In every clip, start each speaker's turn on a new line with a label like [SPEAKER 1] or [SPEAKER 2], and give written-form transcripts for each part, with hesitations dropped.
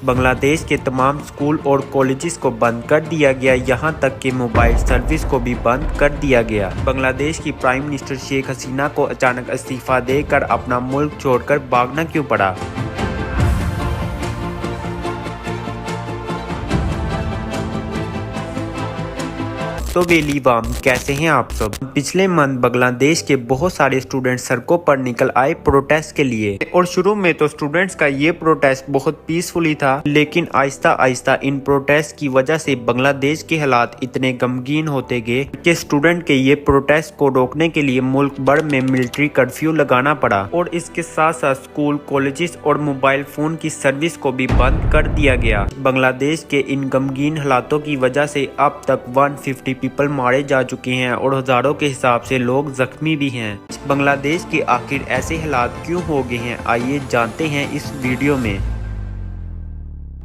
[SPEAKER 1] बांग्लादेश के तमाम स्कूल और कॉलेजेस को बंद कर दिया गया, यहां तक कि मोबाइल सर्विस को भी बंद कर दिया गया। बांग्लादेश की प्राइम मिनिस्टर शेख हसीना को अचानक इस्तीफा देकर अपना मुल्क छोड़कर भागना क्यों पड़ा? तो बेलीवाम, कैसे हैं आप सब? पिछले मंथ बांग्लादेश के बहुत सारे स्टूडेंट सड़कों पर निकल आए प्रोटेस्ट के लिए और शुरू में तो स्टूडेंट्स का ये प्रोटेस्ट बहुत पीसफुली था, लेकिन आहिस्ता आहिस्ता इन प्रोटेस्ट की वजह से बांग्लादेश के हालात इतने गमगीन होते गए कि स्टूडेंट के ये प्रोटेस्ट को रोकने के लिए मुल्क भर में मिलिट्री कर्फ्यू लगाना पड़ा और इसके साथ साथ स्कूल, कॉलेजेस और मोबाइल फोन की सर्विस को भी बंद कर दिया गया। बांग्लादेश के इन गमगीन हालातों की वजह से अब तक 150 पीपल मारे जा चुके हैं और हजारों के हिसाब से लोग जख्मी भी हैं। बांग्लादेश के आखिर ऐसे हालात क्यों हो गए हैं, आइए जानते हैं इस वीडियो में।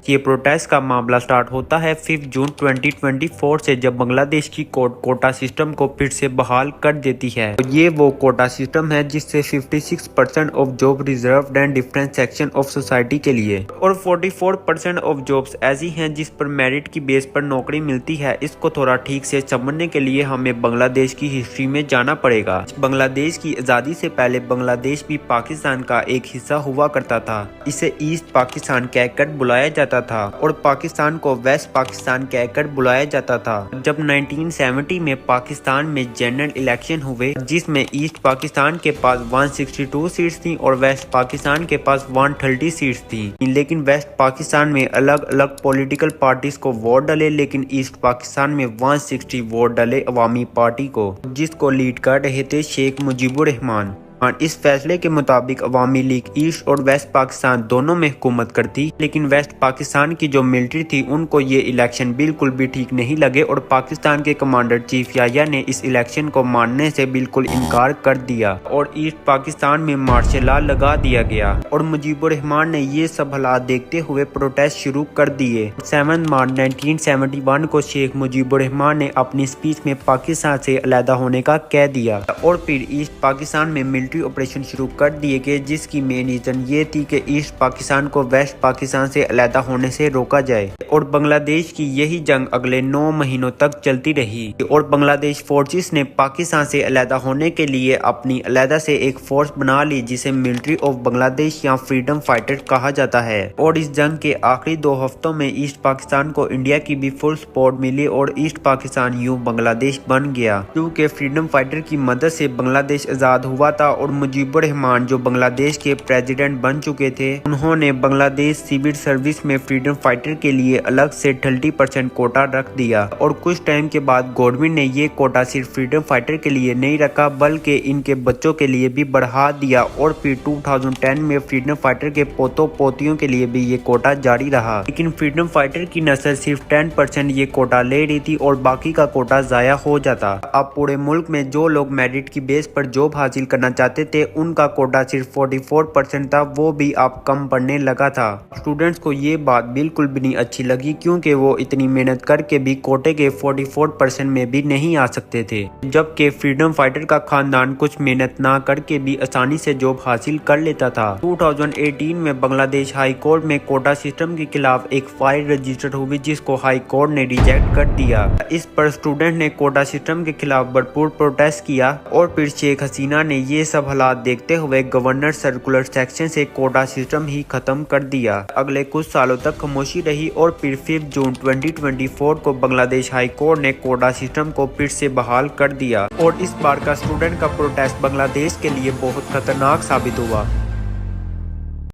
[SPEAKER 1] ये प्रोटेस्ट का मामला स्टार्ट होता है 5 जून 2024 से, जब बांग्लादेश की कोर्ट कोटा सिस्टम को फिर से बहाल कर देती है। तो ये वो कोटा सिस्टम है जिससे 56% of job reserved and different section of society के लिए और 44% ऑफ जॉब्स ऐसी हैं जिस पर मेरिट की बेस पर नौकरी मिलती है। इसको थोड़ा ठीक से समझने के लिए हमें बांग्लादेश की हिस्ट्री में जाना पड़ेगा। बांग्लादेश की आजादी से पहले बांग्लादेश भी पाकिस्तान का एक हिस्सा हुआ करता था। इसे ईस्ट पाकिस्तान कहकर बुलाया जाता था और पाकिस्तान को वेस्ट पाकिस्तान कहकर बुलाया जाता था। जब 1970 में पाकिस्तान में जनरल इलेक्शन हुए जिसमें ईस्ट पाकिस्तान के पास 162 सीट्स थी और वेस्ट पाकिस्तान के पास 130 सीट्स थी, लेकिन वेस्ट पाकिस्तान में अलग अलग पॉलिटिकल पार्टीज को वोट डले, लेकिन ईस्ट पाकिस्तान में 160 वोट डले अवामी पार्टी को, जिसको लीड कर रहे थे शेख मुजीबुर रहमान। इस फैसले के मुताबिक अवामी लीग ईस्ट और वेस्ट पाकिस्तान दोनों में हुकूमत करती, लेकिन वेस्ट पाकिस्तान की जो मिलिट्री थी उनको ये इलेक्शन बिल्कुल भी ठीक नहीं लगे और पाकिस्तान के कमांडर चीफ याह्या ने इस इलेक्शन को मानने से बिल्कुल इनकार कर दिया और ईस्ट पाकिस्तान में मार्शल लॉ लगा दिया गया और मुजीबुर रहमान ने ये सब हालात देखते हुए प्रोटेस्ट शुरू कर दिए। 7 मार्च 1971 को शेख मुजीबुर रहमान ने अपनी स्पीच में पाकिस्तान से अलहदा होने का कह दिया और फिर ईस्ट पाकिस्तान में ऑपरेशन शुरू कर दिए गए, जिसकी मेन रीजन ये थी कि ईस्ट पाकिस्तान को वेस्ट पाकिस्तान से अलहदा होने से रोका जाए और बांग्लादेश की यही जंग अगले 9 महीनों तक चलती रही और बांग्लादेश फोर्सेस ने पाकिस्तान से अलहदा होने के लिए अपनी अलहदा से एक फोर्स बना ली जिसे मिलिट्री ऑफ बांग्लादेश या फ्रीडम फाइटर्स कहा जाता है। और इस जंग के आखिरी 2 हफ्तों में ईस्ट पाकिस्तान को इंडिया की भी फुल सपोर्ट मिली और ईस्ट पाकिस्तान यूं बांग्लादेश बन गया, क्योंकि फ्रीडम फाइटर की मदद से बांग्लादेश आजाद हुआ था और मुजीबुर रहमान जो बांग्लादेश के प्रेसिडेंट बन चुके थे, उन्होंने बांग्लादेश सिविल सर्विस में फ्रीडम फाइटर के लिए अलग से 30% कोटा रख दिया और कुछ टाइम के बाद गवर्नमेंट ने ये कोटा सिर्फ फ्रीडम फाइटर के लिए नहीं रखा बल्कि इनके बच्चों के लिए भी बढ़ा दिया और फिर 2010 में फ्रीडम फाइटर के पोतों पोतियों के लिए भी ये कोटा जारी रहा। लेकिन फ्रीडम फाइटर की नस्ल सिर्फ 10% ये कोटा ले रही थी और बाकी का कोटा जाया हो जाता। अब पूरे मुल्क में जो लोग मेरिट की बेस पर जॉब हासिल करना चाहते थे उनका कोटा सिर्फ 44% था, वो भी अब कम पड़ने लगा था। स्टूडेंट्स को ये बात बिल्कुल भी नहीं अच्छी लगी, क्योंकि वो इतनी मेहनत करके भी कोटे के 44% में भी नहीं आ सकते थे, जबकि फ्रीडम फाइटर का खानदान कुछ मेहनत ना करके भी आसानी से जॉब हासिल कर लेता था। 2018 में बांग्लादेश हाई कोर्ट में कोटा सिस्टम के खिलाफ एक फाइल रजिस्टर हुई जिसको हाई कोर्ट ने रिजेक्ट कर दिया। इस पर स्टूडेंट ने कोटा सिस्टम के खिलाफ भरपूर प्रोटेस्ट किया और फिर शेख हसीना ने ये सब हालात देखते हुए गवर्नर सर्कुलर सेक्शन से कोटा सिस्टम ही खत्म कर दिया। अगले कुछ सालों तक खामोशी रही और फिर 5 जून 2024 को बांग्लादेश हाई कोर्ट ने कोटा सिस्टम को फिर से बहाल कर दिया और इस बार का स्टूडेंट का प्रोटेस्ट बांग्लादेश के लिए बहुत खतरनाक साबित हुआ।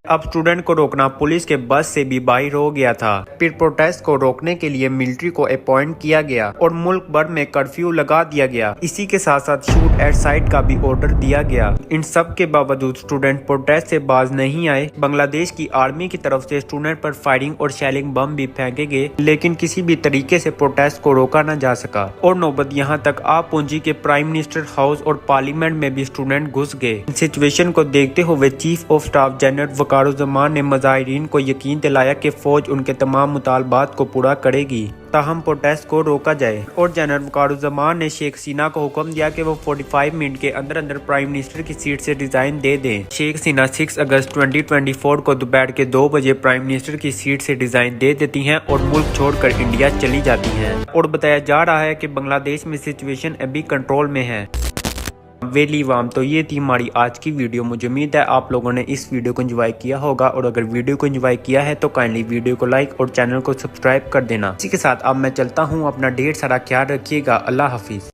[SPEAKER 1] अब स्टूडेंट को रोकना पुलिस के बस से भी बाहर हो गया था। फिर प्रोटेस्ट को रोकने के लिए मिलिट्री को अपॉइंट किया गया और मुल्क भर में कर्फ्यू लगा दिया गया। इसी के साथ साथ शूट एट साइट का भी ऑर्डर दिया गया। इन सब के बावजूद स्टूडेंट प्रोटेस्ट से बाज नहीं आए। बांग्लादेश की आर्मी की तरफ से स्टूडेंट पर फायरिंग और शेलिंग बम भी फेंके गए, लेकिन किसी भी तरीके से प्रोटेस्ट को रोका न जा सका और नौबत यहाँ तक आ पहुंची कि प्राइम मिनिस्टर हाउस और पार्लियामेंट में भी स्टूडेंट घुस गए। सिचुएशन को देखते हुए चीफ ऑफ स्टाफ जनरल वकारुज़्ज़मान ने मुजाहिरीन को यकीन दिलाया कि फौज उनके तमाम मुतालबात को पूरा करेगी। ताहम प्रोटेस्ट को रोका जाए और जनरल वकारुज़्ज़मान ने शेख हसीना को हुक्म दिया कि वो 45 मिनट के अंदर अंदर प्राइम मिनिस्टर की सीट से रिजाइन दे दें। शेख हसीना 6 अगस्त 2024 को दोपहर के 2 बजे प्राइम मिनिस्टर की सीट से रिजाइन दे देती हैं और मुल्क छोड़कर इंडिया चली जाती हैं और बताया जा रहा है कि बांग्लादेश में सिचुएशन अभी कंट्रोल में है। वेली वाम, तो ये थी हमारी आज की वीडियो। मुझे उम्मीद है आप लोगों ने इस वीडियो को एंजॉय किया होगा और अगर वीडियो को एंजॉय किया है तो काइंडली वीडियो को लाइक और चैनल को सब्सक्राइब कर देना। इसी के साथ अब मैं चलता हूँ, अपना ढेर सारा ख्याल रखिएगा। अल्लाह हाफिज।